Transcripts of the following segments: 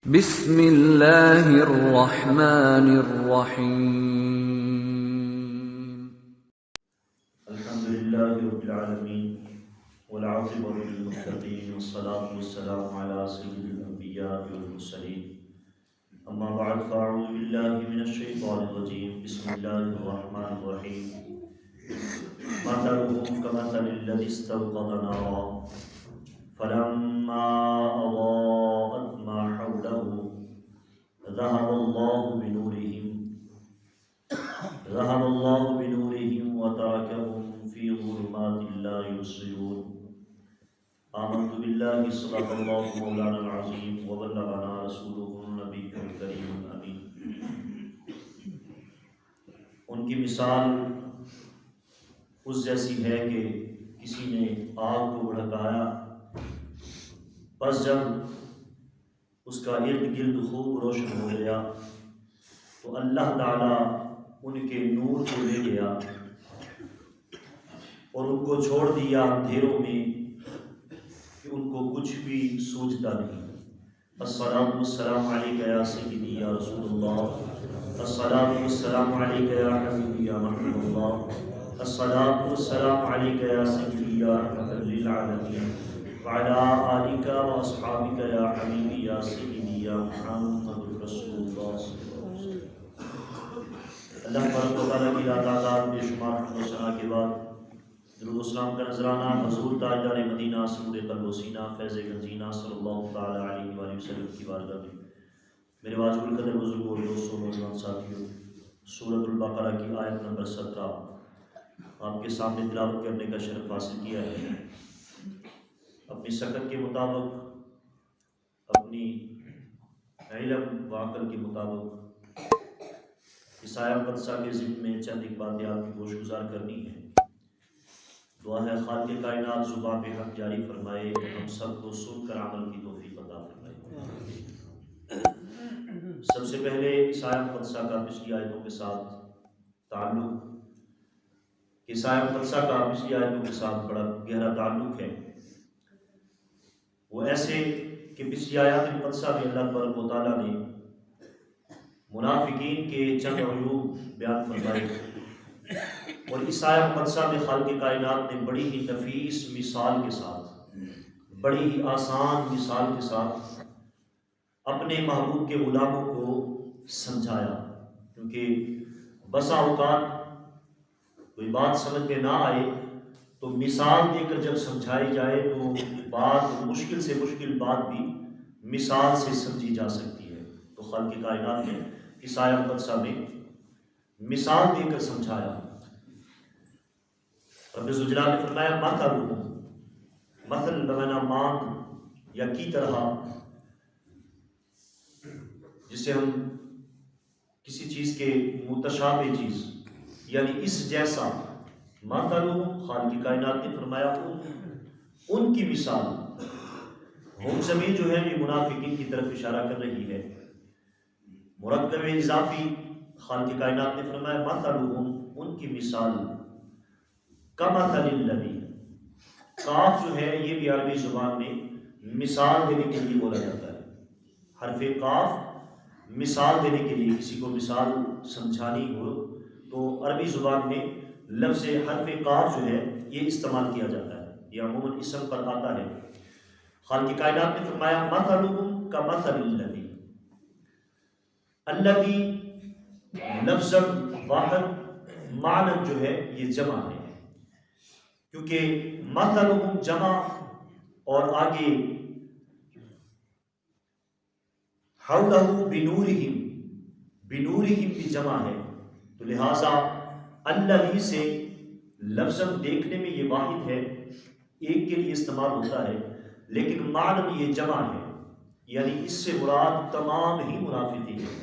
بسم اللہ الرحمن الرحیم۔ الحمد للہ رب العالمین والعاقبۃ للمتقین والصلاة والسلام علی سید الانبیاء والمرسلین، اما بعد فاعوذ باللہ من الشیطان الرجیم، بسم اللہ الرحمن الرحیم۔ مثلهم كمثل الذي استوقد نارا فلما أضاءت ما حوله ذهب الله بنورهم وتركهم في ظلمات لا يبصرون۔ آمنت بالله صدق الله مولانا العظيم وبلغنا رسوله النبي الكريم الأمين۔ ان کی مثال اس جیسی ہے کہ کسی نے آگ کو بھڑکایا، بس جب اس کا ارد گرد خوب روشن ہو گیا تو اللہ تعالیٰ ان کے نور کو لے گیا اور ان کو چھوڑ دیا اندھیروں میں کہ ان کو کچھ بھی سوجتا نہیں۔ الصلاۃ والسلام علیک یا سیدی یا رسول اللہ، الصلاۃ والسلام علیک یا حبیبی یا محبوب اللہ، الصلاۃ والسلام علیک یا سیدی یا رحمۃ للعالمین وعلی آلک و اصحابک یا حبیبی یا سیدی یا محمد رسول اللہ صلی اللہ علیہ وسلم۔ اللہ تبارک و تعالیٰ کی تعداد بے شمار حمد و ثنا کے بعد درود و سلام کا نذرانہ حضور تاجدار مدینہ سرور قلب و سینہ فیض گنجینہ صلی اللہ تعالیٰ علیہ وآلہ وسلم کی بارگاہ میں میرے واجب القدر بزرگوں اور دوستوں نوجوان ساتھیوں، سورۃ البقرہ کی آیت نمبر 17 آپ کے سامنے تلاوت کرنے کا شرف حاصل کیا ہے۔ اپنی سکت کے مطابق، اپنی علم و عقل کے مطابق اس آیہ مقدسہ کے ذکر میں چند ایک باتیں آپ کی گوش گزار کرنی ہے۔ دعا ہے خالق کائنات زبان پہ حق جاری فرمائے، ہم سب کو سن کر عمل کی توفیق عطا فرمائے۔ سب سے پہلے اس آیہ مقدسہ کا پچھلی آیتوں کے ساتھ تعلق، اس آیہ مقدسہ کا پچھلی آیتوں کے ساتھ بڑا گہرا تعلق ہے۔ وہ ایسے کہ پچھلی آیات مقدسہ میں اللہ تبارک و تعالیٰ نے منافقین کے چند عیوب بیان فرمائے، اور اس آیہ مقدسہ میں خالق کائنات نے بڑی ہی نفیس مثال کے ساتھ، بڑی ہی آسان مثال کے ساتھ اپنے محبوب کے غلاموں کو سمجھایا، کیونکہ بسا اوقات کوئی بات سمجھ میں نہ آئے تو مثال دے کر جب سمجھائی جائے تو بات مشکل سے مشکل بات بھی مثال سے سمجھی جا سکتی ہے۔ تو خالق کائنات نے اس آیہ مقدسہ میں مثال دے کر سمجھایا۔ رب ذوالجلال نے فرمایا مثلهم، مثل بمعنی مانند یا کی طرح، جسے ہم کسی چیز کے متشابہ چیز یعنی اس جیسا، مثلهم خالق کائنات نے فرمایا ان کی مثال، ہم زمین جو ہے یہ منافقین کی طرف اشارہ کر رہی ہے۔ مرکب اضافی خالق کائنات نے فرمایا مثلهم ان کی مثال، کمثل الذی، کاف جو ہے یہ بھی عربی زبان میں مثال دینے کے لیے بولا جاتا ہے۔ حرف کاف مثال دینے کے لیے، کسی کو مثال سمجھانی ہو تو عربی زبان میں لفظ حرف کاف جو ہے یہ استعمال کیا جاتا ہے، یہ عموماً اسم پر آتا ہے۔ خالق کائنات نے فرمایا مثلهم کمثل الذی، الذی لفظ واحد، معنی جو ہے یہ جمع ہے، کیونکہ مثلهم جمع اور آگے حولہ بنورہم، بنورہم بھی جمع ہے، تو لہٰذا الذی سے لفظ دیکھنے میں یہ واحد ہے، ایک کے لیے استعمال ہوتا ہے، لیکن معنی یہ جمع ہے، یعنی اس سے مراد تمام ہی منافقین ہیں۔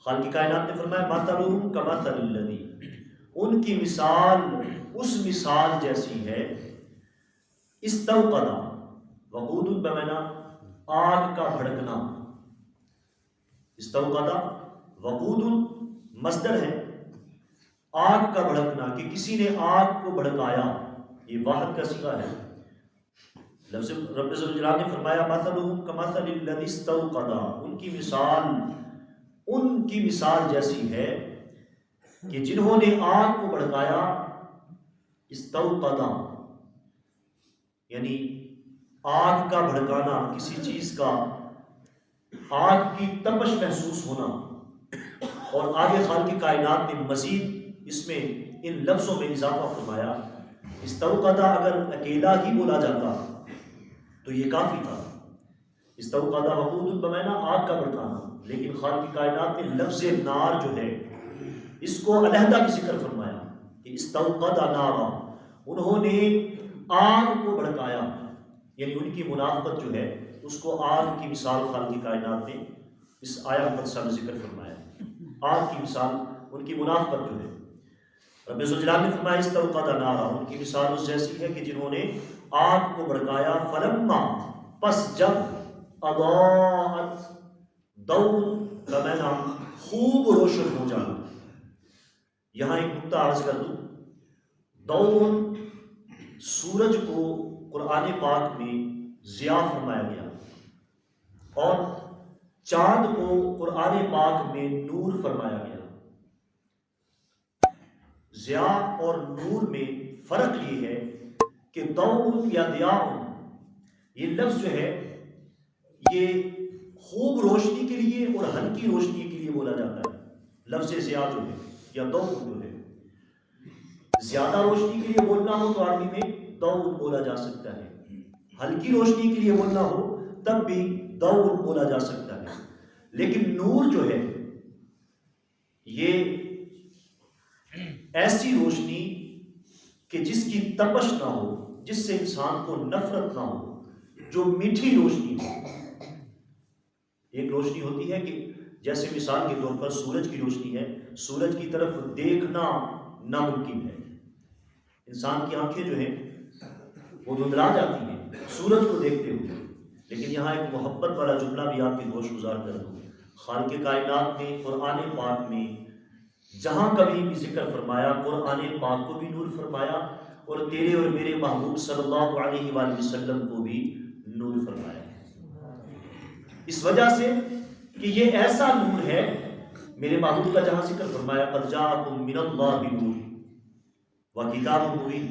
خالق کائنات نے فرمایا مثلهم کمثل الذی، ان کی مثال اس مثال جیسی ہے، استوقد، وقود بمعنی آگ کا بھڑکنا، استوقد وقود مصدر ہے، آگ کا بھڑکنا، کہ کسی نے آگ کو بھڑکایا، یہ واحد کا صیغہ ہے۔ لفظ رب ذوالجلال نے فرمایا مثلہم کمثل الذی استوقد، ان کی مثال جیسی ہے کہ جنہوں نے آگ کو بھڑکایا. استوقد یعنی آگ کا بھڑکانا، کسی چیز کا آگ کی تپش محسوس ہونا. اور آگے خالق کائنات نے مزید اس میں ان لفظوں میں اضافہ فرمایا. استوقد اگر اکیلا ہی بولا جاتا تو یہ کافی تھا. استوقد وقود بمعنی آگ کا بھڑکانا، لیکن خالق کائنات نے لفظ نار جو ہے اس کو علیحدہ بھی ذکر فرمایا کہ استوقد نارا، انہوں نے آگ کو بھڑکایا. یعنی ان کی منافقت جو ہے اس کو آگ کی مثال خالق کائنات نے اس آیت مقدسہ میں ذکر فرمایا. آگ کی مثال ان کی منافقت جو ہے. رب ذوالجلال نے فرمایا استوقد نارا، ان کی مثال اس جیسی ہے کہ جنہوں نے آگ کو بھڑکایا. فلما پس جب اضاءت ضوء بمعنی خوب روشن ہو جانا. یہاں ایک نقطہ عرض کر دوں. ضوء سورج کو قرآن پاک میں ضیاء فرمایا گیا اور چاند کو قرآن پاک میں نور فرمایا گیا. ضیاء اور نور میں فرق یہ ہے کہ ضوء یا ضیاء یہ لفظ جو ہے یہ خوب روشنی کے لیے اور ہلکی روشنی کے لیے بولا جاتا ہے. لفظ ضیاء جو ہے یا ضوء جو ہے، زیادہ روشنی کے لیے بولنا ہو تو عربی میں ضوء بولا جا سکتا ہے، ہلکی روشنی کے لیے بولنا ہو تب بھی ضوء بولا جا سکتا ہے. لیکن نور جو ہے یہ ایسی روشنی کہ جس کی تپش نہ ہو، جس سے انسان کو نفرت نہ ہو، جو میٹھی روشنی ہو. ایک روشنی ہوتی ہے کہ جیسے مثال کے طور پر سورج کی روشنی ہے، سورج کی طرف دیکھنا ناممکن ہے. انسان کی آنکھیں جو ہیں وہ دھندلا جاتی ہیں سورج کو دیکھتے ہوئے. لیکن یہاں ایک محبت والا جملہ بھی آپ کے گوش گزار کر دوں. خالق کائنات نے قرآن پاک میں جہاں کبھی بھی ذکر فرمایا، قرآن پاک کو بھی نور فرمایا اور تیرے اور میرے محبوب صلی اللہ علیہ وآلہ وسلم کو بھی نور فرمایا. اس وجہ سے کہ یہ ایسا نور ہے، میرے محبوب کا جہاں ذکر فرمایا قد جاءکم من اللہ نور وکتاب مبین.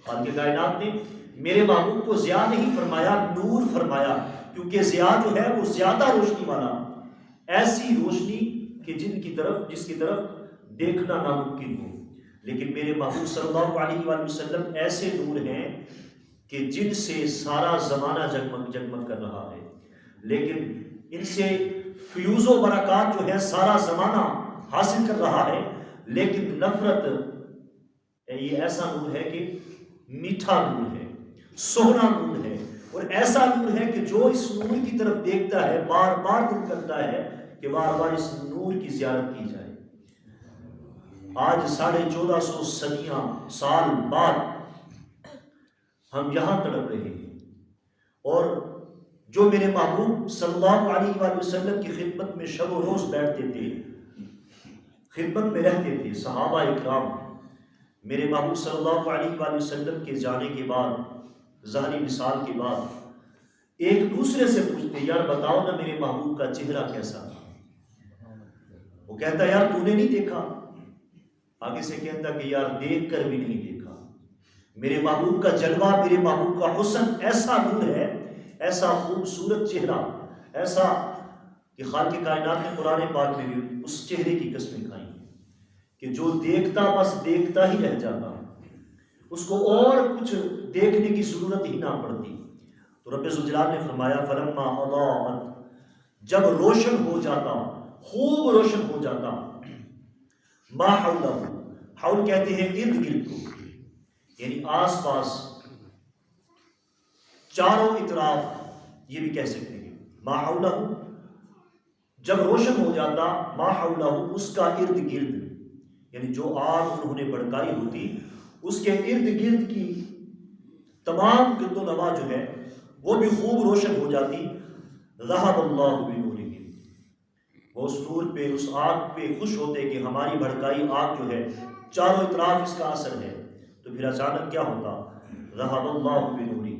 خالق کائنات نے میرے محبوب کو ضیاء نہیں فرمایا، نور فرمایا، کیونکہ ضیاء جو ہے وہ زیادہ روشنی والا، ایسی روشنی کہ جس کی طرف دیکھنا ناممکن ہو. لیکن میرے محبوب صلی اللہ علیہ وآلہ وسلم ایسے نور ہیں کہ جن سے سارا زمانہ جگمگ جگمگ کر رہا ہے، لیکن ان سے فیوز و برکات جو ہے سارا زمانہ حاصل کر رہا ہے. لیکن نفرت یہ ایسا نور ہے کہ میٹھا نور ہے، سونا نور ہے، اور ایسا نور ہے کہ جو اس نور کی طرف دیکھتا ہے بار بار دل کرتا ہے کہ بار بار اس نور کی زیارت کی جائے. آج 1450 صدیاں سال بعد ہم یہاں تڑپ رہے ہیں، اور جو میرے محبوب صلی اللہ علیہ وآلہ وسلم کی خدمت میں شب و روز بیٹھتے تھے، خدمت میں رہتے تھے، صحابہ اکرام میرے محبوب صلی اللہ علیہ وآلہ وسلم کے جانے کے بعد، ظاہری مثال کے بعد ایک دوسرے سے پوچھتے یار بتاؤ نا میرے محبوب کا چہرہ کیسا تھا. وہ کہتا یار تو نے نہیں دیکھا، آگے سے کہتا کہ یار دیکھ کر بھی نہیں دیکھا. میرے محبوب کا جلوہ، میرے محبوب کا حسن ایسا نور ہے، ایسا خوبصورت چہرہ، ایسا کہ خالق کائنات نے قرآن پاک میں بھی اس چہرے کی قسمیں کھائی کہ جو دیکھتا بس دیکھتا ہی رہ جاتا، اس کو اور کچھ دیکھنے کی ضرورت ہی نہ پڑتی. تو رب ذوالجلال نے فرمایا فلما اضاءت، جب روشن ہو جاتا، خوب روشن ہو جاتا، ما حولہ، حول کہتے ہیں ارد گرد کو، یعنی آس پاس، چاروں اطراف، یہ بھی کہہ سکتے ہیں. ما حولہ جب روشن ہو جاتا، ما حولہ اس کا ارد گرد، یعنی جو آگ انہوں نے بھڑکائی ہوتی اس کے ارد گرد کی تمام گرد و نواح جو ہے وہ بھی خوب روشن ہو جاتی. ذہب اللہ بنورہم، وہ اس نور پہ، اس آگ پہ خوش ہوتے کہ ہماری بھڑکائی آگ جو ہے چاروں اطراف اس کا اثر ہے. تو پھر اچانک کیا ہوتا؟ ذہب اللہ بنورہم،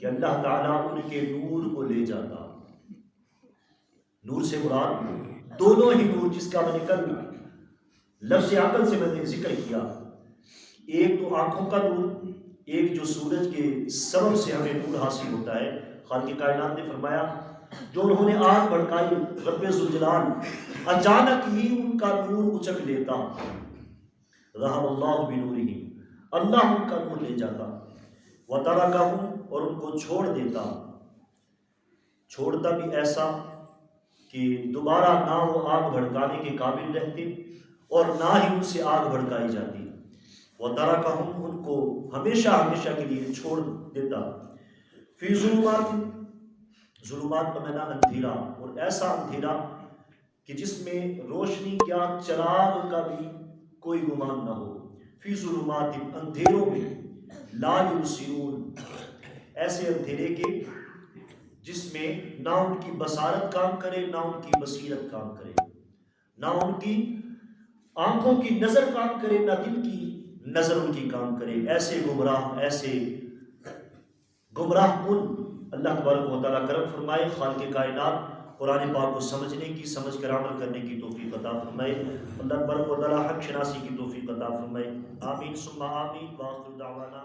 کہ اللہ تعالیٰ ان کے نور کو لے جاتا۔ نور سے مراد دونوں ہی نور، جس کا میں نے کل لفظ عقل سے میں نے ذکر کیا، ایک تو آنکھوں کا نور، ایک جو سورج کے سبب سے ہمیں نور حاصل ہوتا ہے۔ خالق کائنات نے فرمایا جو انہوں نے آگ بھڑکائی، رب ذوالجلال اچانک ہی ان کا نور اچک لیتا، ذہب اللہ بنورہم، اللہ ان کا نور لے جاتا، وترکہم، اور ان کو چھوڑ دیتا، چھوڑتا بھی ایسا کہ دوبارہ نہ وہ آگ بھڑکانے کے قابل رہتے اور نہ ہی ان سے آگ بھڑکائی جاتی۔ وترکہم، ان کو ہمیشہ ہمیشہ کے لیے چھوڑ دیتا، فی ظلمات، ظلمات کا معنی اندھیرا، اور ایسا اندھیرا کہ جس میں روشنی کیا چراغ کا بھی کوئی گمان نہ ہو، فی ظلمات، اندھیروں میں، لا یبصرون، ایسے اندھیرے کے جس میں نہ ان کی بصارت کام کرے، نہ ان کی بصیرت کام کرے، نہ ان کی آنکھوں کی نظر کام کرے، نہ دل کی نظر ان کی کام کرے، ایسے گمراہ کن۔ اللہ تبارک و تعالیٰ کرم فرمائے، خالق کائنات قرآن پاک کو سمجھنے کی، سمجھ کر عمل کرنے کی توفیق عطا فرمائے۔ اللہ تبارک و تعالیٰ حق شناسی کی توفیق عطا فرمائے۔ آمین ثم آمین، وآخر دعوانا